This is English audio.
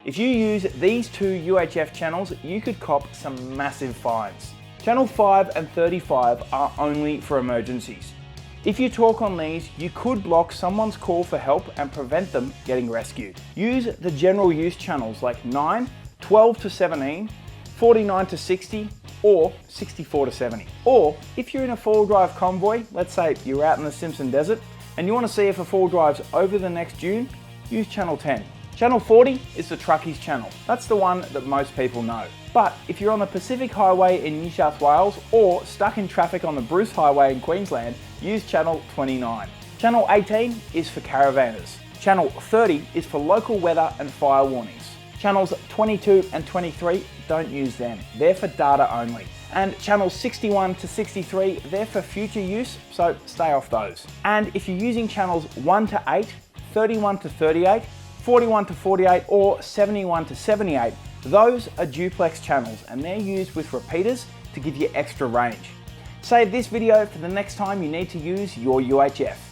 If you use these two UHF channels, you could cop some massive fines. Channel 5 and 35 are only for emergencies. If you talk on these, you could block someone's call for help and prevent them getting rescued. Use the general use channels like 9, 12 to 17, 49 to 60, or 64 to 70. Or if you're in a four-wheel drive convoy, let's say you're out in the Simpson Desert, and you want to see if a four-wheel drive's over the next dune, use channel 10. Channel 40 is the truckies channel. That's the one that most people know. But if you're on the Pacific Highway in New South Wales or stuck in traffic on the Bruce Highway in Queensland, use channel 29. Channel 18 is for caravanners. Channel 30 is for local weather and fire warnings. Channels 22 and 23, don't use them. They're for data only. And channels 61 to 63, they're for future use, so stay off those. And if you're using channels 1 to 8, 31 to 38, 41 to 48, or 71 to 78, those are duplex channels and they're used with repeaters to give you extra range. Save this video for the next time you need to use your UHF.